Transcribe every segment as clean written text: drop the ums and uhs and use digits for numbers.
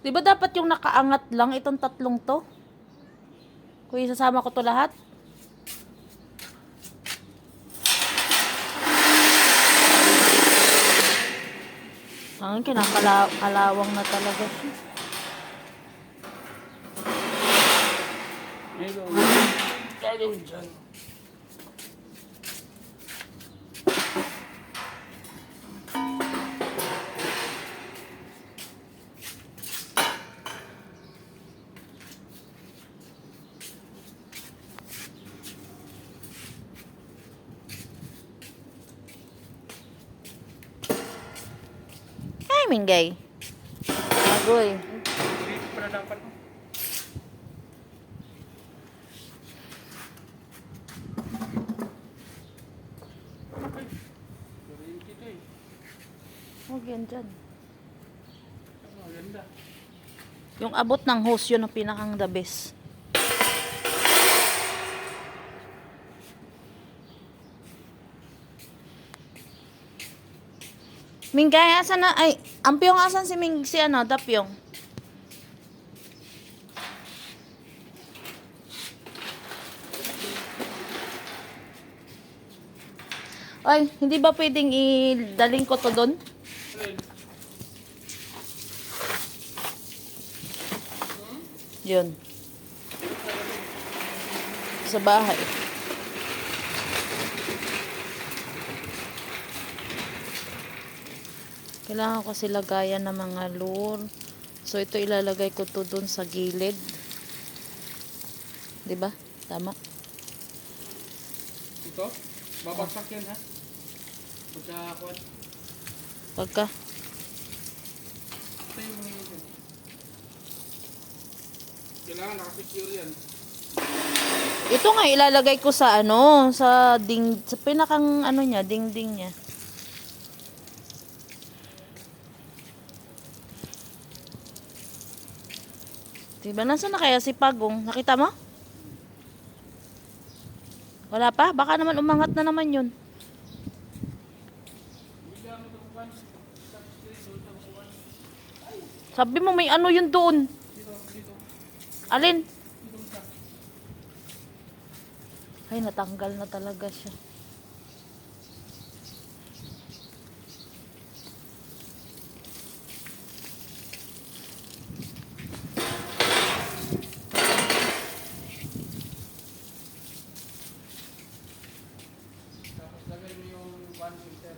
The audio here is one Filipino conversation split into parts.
Di ba dapat yung nakaangat lang itong tatlong to? Kung isasama ko to lahat? Ang kinakalawang na talaga siya. Galing dyan. Ay, Mingay. Agoy. Dito pala dapat. Okay. Kuryente ito eh. Huwag yan dyan. Ang ganda. Yung abot ng hose yun ang pinakang the best. Mingay, asan na? Ay, Ampyong, asan si si ano, Dapyong? Ay, hindi ba pwedeng idaling ko to doon? Alin? Yun. Sa bahay. Kailangan ko kasi lagayan ng mga lure. So, ito ilalagay ko to doon sa gilid. 'Di ba? Tama. Ito? Babagsak yan ha? Pagkakuan. Pagka. Ito yung mga yun. Kailangan nakasecure yan. Ito nga ilalagay ko sa ano, sa sa pinakang ano niya, dingding niya. Diba, nasaan na kaya si Pagong? Nakita mo? Wala pa? Baka naman umangat na naman yun. Sabi mo may ano yun doon. Alin? Ay, natanggal na talaga siya. Tapos lagay mo yung 1 meter.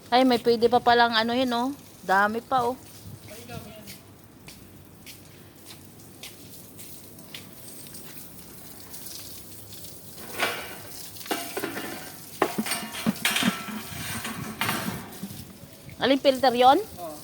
Ay, may pwede pa palang ano yun, oh. Dami pa, oh. Pailaw yan. Aling filter yon? Oo.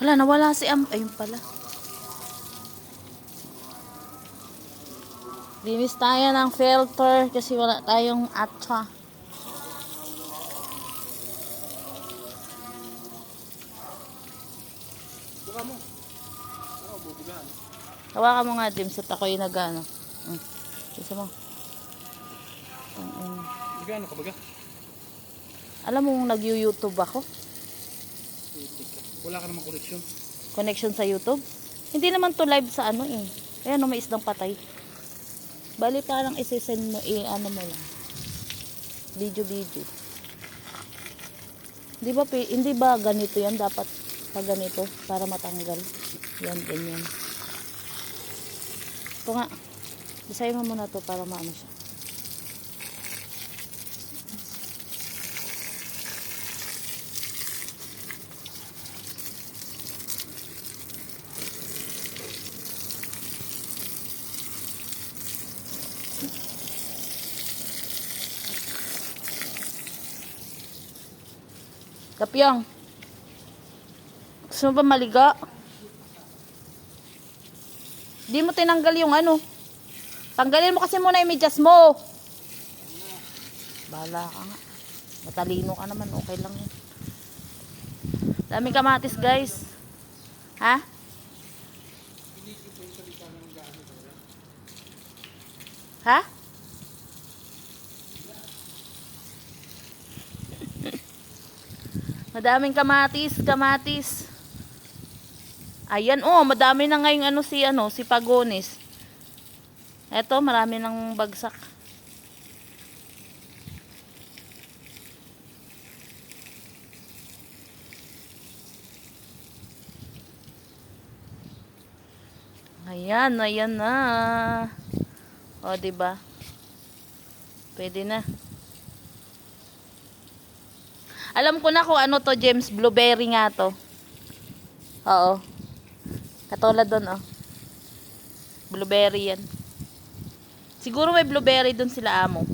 Hala, nawala si Ayun pala. Linis tayo ng filter kasi wala tayong atsa. Buka mo. Oo, bubugahan. Hawakan mo nga, James, at ako'y nag-ano. Gusto mo? Gano'n ka baga? Alam mo, nag-YouTube ako. Wala ka namang koneksyon. Connection sa YouTube. Hindi naman to live sa ano eh. Ayan, no, may isdang patay. Bali, parang isisend mo, ano mo lang. Video. Hindi ba ganito yan? Dapat pag ganito, para matanggal. Yan, ganyan. Ito nga. Basahin mo muna to para maano siya. Kapyong. Gusto mo ba maliga? Di mo tinanggal yung ano. Tanggalin mo kasi muna yung medyas mo. Bahala ka nga. Matalino ka naman, okay lang yun. Daming kamatis guys. Ha? Ha? Madaming kamatis, kamatis. Ayan, oh, madami na ngayong si Pagonis. Eto, marami ng bagsak. Ayan, ayan na. O, diba? Pwede na. Alam ko na kung ano to, James. Blueberry nga to. Oo. Katulad doon, oh. Blueberry yan. Siguro may blueberry doon sila amo.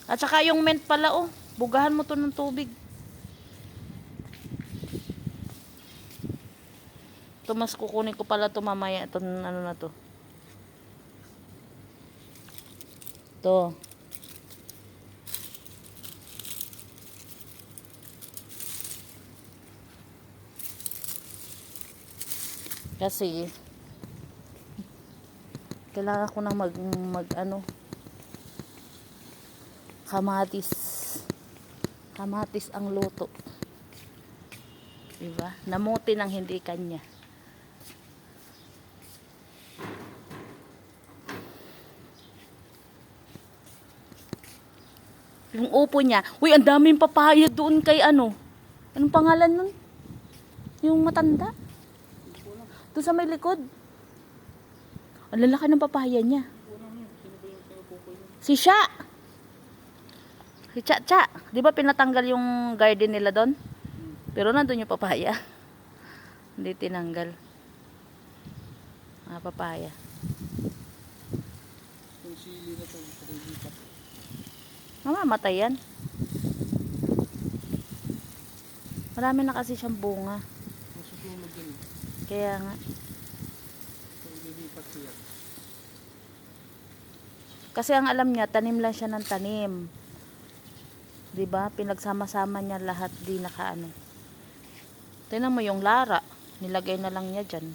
At saka yung mint pala, oh. Bugahan mo to ng tubig. Ito, mas kukunin ko pala to mamaya. Ito, ano na to. Ito. Kasi kailangan ko na mag kamatis ang luto, diba? Namuti ng hindi kanya. Yung upo niya, uy, ang daming papaya doon kay anong pangalan nun? Yung matanda doon sa may likod. Ang lalaki ng papaya niya. Si Sha. Si Cha. Di ba pinatanggal yung garden nila doon? Pero nandun yung papaya. Hindi tinanggal. Papaya. Yung sili na to, pag-iipat. Mamamatay yan. Marami na kasi siyang bunga. Masusunod din. Kaya nga. Pag-iipat siya. Kasi ang alam niya, tanim lang siya ng tanim. 'Di ba? Pinagsama-sama niya lahat, di nakaano. Tingnan mo yung Lara, nilagay na lang niya diyan.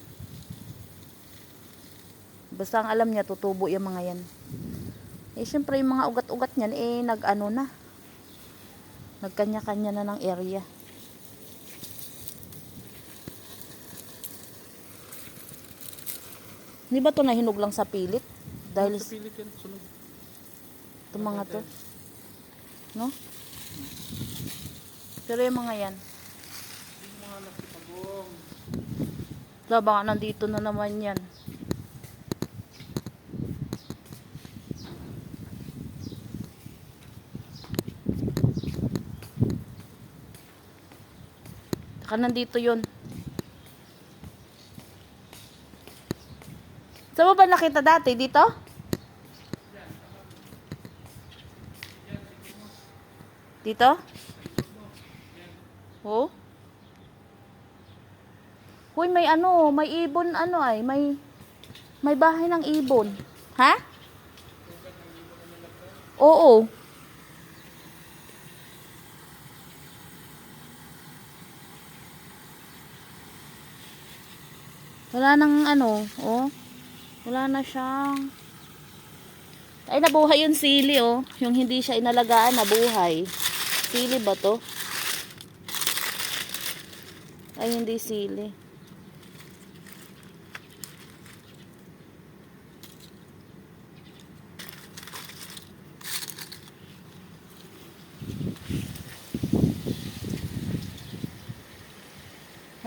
Basta ang alam niya, tutubo yung mga yan. Syempre yung mga ugat-ugat niyan, nag-ano na. Nagkanya-kanya na ng area. Di ba ito nahinog lang sa pilit? Dahil Sa pilit yan, sunod. Itong mga to. No? Pero yung mga yan. Yung mga nakipagong. Baka nandito na naman yan. Baka nandito yun. Saan mo ba nakita dati? Dito? Dito? Oh? Hoy, may ibon may bahay ng ibon. Ha? Oo. Wala nang oh. Wala na siyang. Ay, nabuhay yung sili, oh. Yung hindi siya inalagaan, nabuhay. Sili ba to? Ay, hindi sili.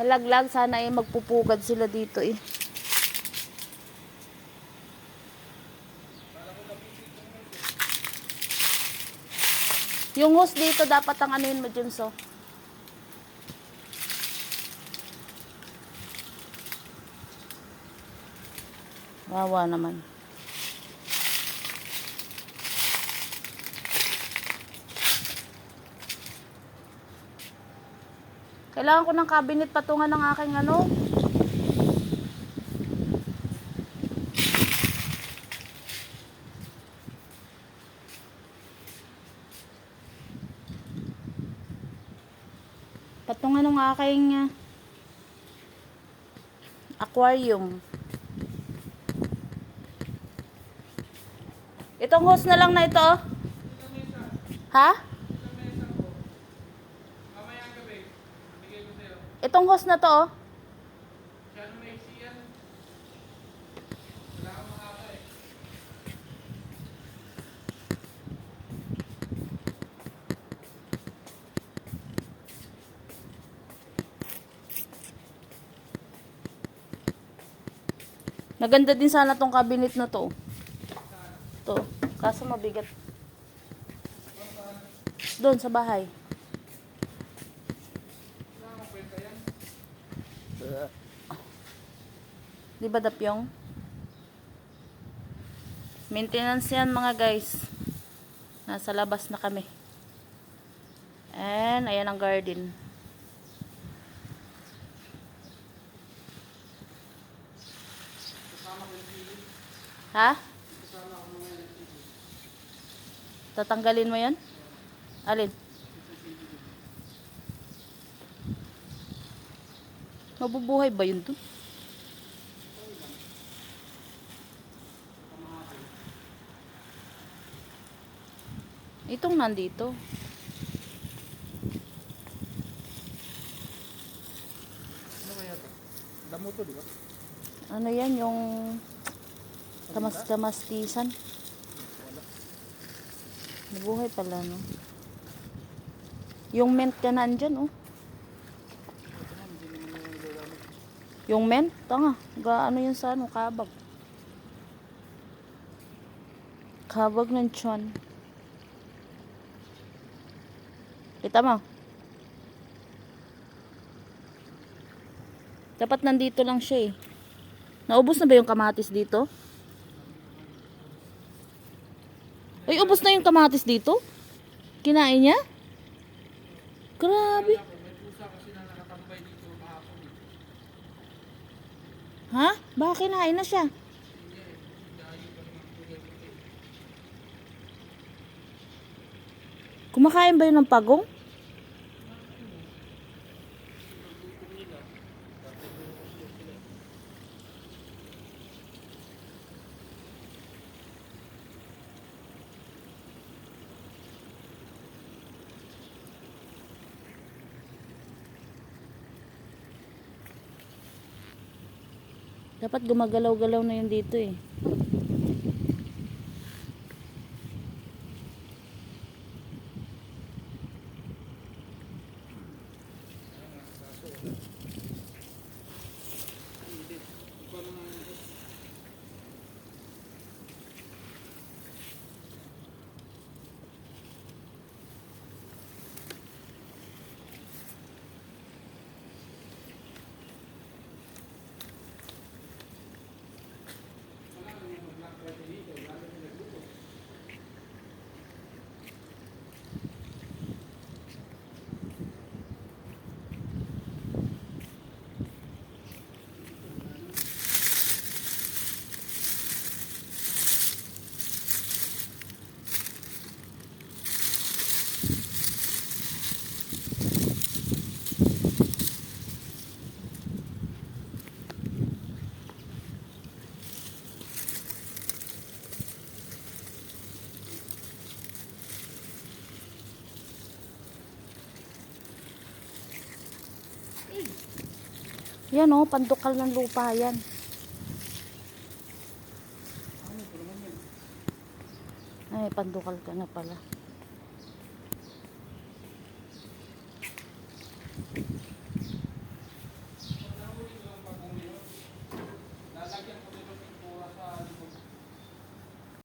Halaglag, sana magpupugad sila dito eh. Yung hose dito dapat ang anuhin mo, Junso. Wawa naman. Kailangan ko ng cabinet patungan ng aking Itong anong aking aquarium. Itong hose na lang na ito. Oh. Ha? Mamayang gabi, bigay ko sa'yo. Itong hose na to, oh. Siya ano may siyan. Wala kang makaka eh. Maganda din sana tong cabinet na to. To. Kaso mabigat. Doon sa bahay. Wala kang kwenta yan. Di ba dapyong? Maintenance yan mga guys. Nasa labas na kami. And ayan ang garden. Kasama ko yung TV. Ha? Kasama ko mga yung TV. Tatanggalin mo yan? Alin? Mabubuhay ba yun to? Itong nandito. Ano kaya ito? Damo to, di ba? Ano yan? Yung kamas-kamastisan. Nabuhay pala, no? Yung mint ka nandyan, oh. Yung mint? Tanga. Ano yun sa ano? Kabag. Kabag ng tiyan. Kita mo? Dapat nandito lang siya eh. Naubos na ba yung kamatis dito? Ay, ubos na yung kamatis dito? Kinain niya? Grabe. May pusa kasi na nakatambay dito kahapon. Ha? Baka kinain na siya? Kumakain ba yun ng pagong? Dapat gumagalaw-galaw na yun dito eh. Yan oh, pandukal ng lupa yan. Ay, pandukal ka na pala.